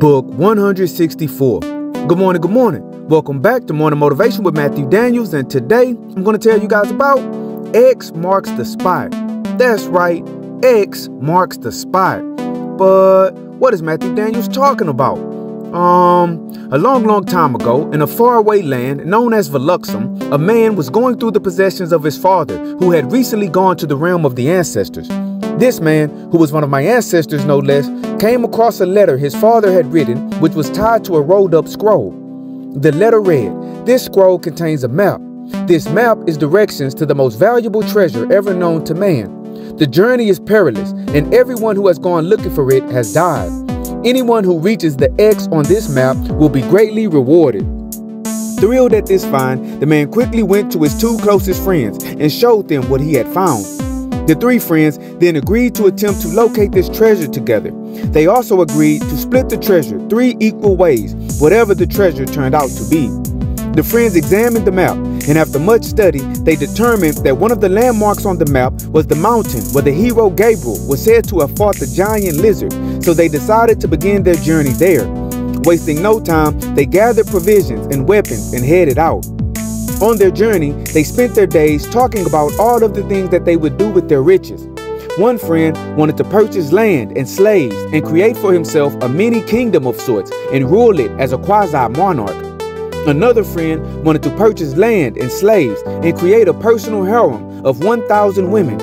Book 164. Good morning, good morning. Welcome back to Morning Motivation with Matthew Daniels, and today I'm going to tell you guys about X marks the spot. That's right, X marks the spot. But what is Matthew Daniels talking about? A long time ago, in a faraway land known as Veluxum, a man was going through the possessions of his father, who had recently gone to the realm of the ancestors. This man, who was one of my ancestors no less, came across a letter his father had written, which was tied to a rolled-up scroll. The letter read, "This scroll contains a map. This map is directions to the most valuable treasure ever known to man. The journey is perilous, and everyone who has gone looking for it has died. Anyone who reaches the X on this map will be greatly rewarded." Thrilled at this find, the man quickly went to his two closest friends and showed them what he had found. The three friends then agreed to attempt to locate this treasure together. They also agreed to split the treasure 3 equal ways, whatever the treasure turned out to be. The friends examined the map, and after much study, they determined that one of the landmarks on the map was the mountain where the hero Gabriel was said to have fought the giant lizard, so they decided to begin their journey there. Wasting no time, they gathered provisions and weapons and headed out. On their journey, they spent their days talking about all of the things that they would do with their riches. One friend wanted to purchase land and slaves and create for himself a mini kingdom of sorts and rule it as a quasi-monarch. Another friend wanted to purchase land and slaves and create a personal harem of 1,000 women.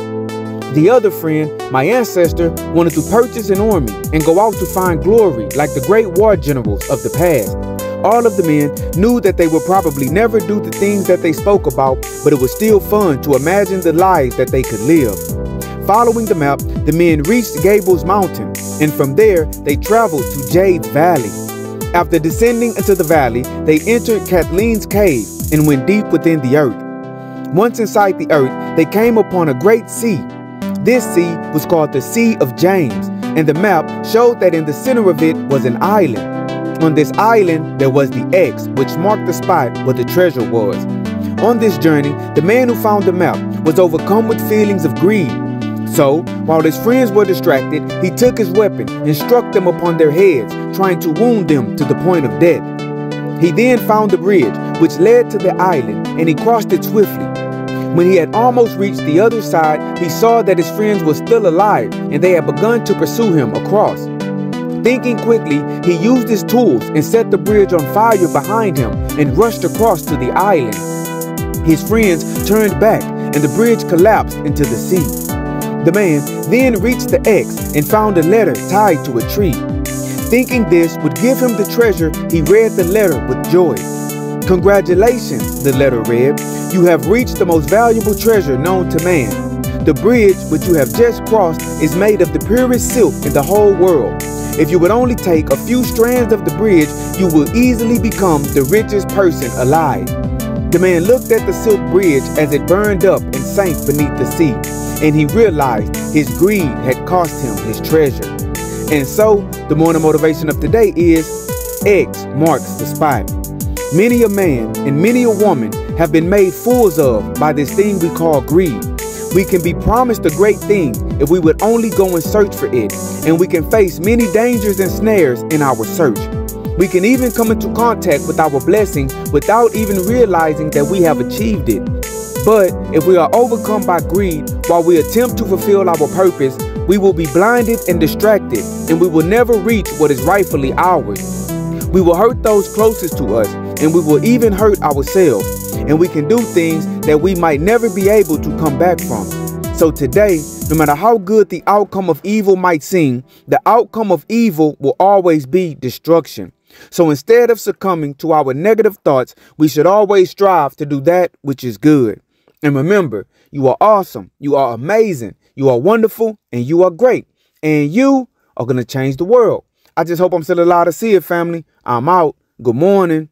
The other friend, my ancestor, wanted to purchase an army and go out to find glory like the great war generals of the past. All of the men knew that they would probably never do the things that they spoke about, but it was still fun to imagine the lives that they could live. Following the map, the men reached Gabriel's mountain, and from there, they traveled to Jade's valley. After descending into the valley, they entered Kathleen's cave and went deep within the earth. Once inside the earth, they came upon a great sea. This sea was called the Sea of James, and the map showed that in the center of it was an island. On this island, there was the X, which marked the spot where the treasure was. On this journey, the man who found the map was overcome with feelings of greed. So, while his friends were distracted, he took his weapon and struck them upon their heads, trying to wound them to the point of death. He then found the bridge, which led to the island, and he crossed it swiftly. When he had almost reached the other side, he saw that his friends were still alive, and they had begun to pursue him across. Thinking quickly, he used his tools and set the bridge on fire behind him and rushed across to the island. His friends turned back and the bridge collapsed into the sea. The man then reached the X and found a letter tied to a tree. Thinking this would give him the treasure, he read the letter with joy. "Congratulations," the letter read. "You have reached the most valuable treasure known to man. The bridge which you have just crossed is made of the purest silk in the whole world. If you would only take a few strands of the bridge, you will easily become the richest person alive." The man looked at the silk bridge as it burned up and sank beneath the sea, and he realized his greed had cost him his treasure. And so, the morning motivation of today is, X marks the spot. Many a man and many a woman have been made fools of by this thing we call greed. We can be promised a great thing if we would only go and search for it, and we can face many dangers and snares in our search. We can even come into contact with our blessing without even realizing that we have achieved it. But if we are overcome by greed while we attempt to fulfill our purpose, we will be blinded and distracted, and we will never reach what is rightfully ours. We will hurt those closest to us, and we will even hurt ourselves. And we can do things that we might never be able to come back from. So today, no matter how good the outcome of evil might seem, the outcome of evil will always be destruction. So instead of succumbing to our negative thoughts, we should always strive to do that which is good. And remember, you are awesome, you are amazing, you are wonderful, and you are great. And you are going to change the world. I just hope I'm still alive to see it, family. I'm out. Good morning.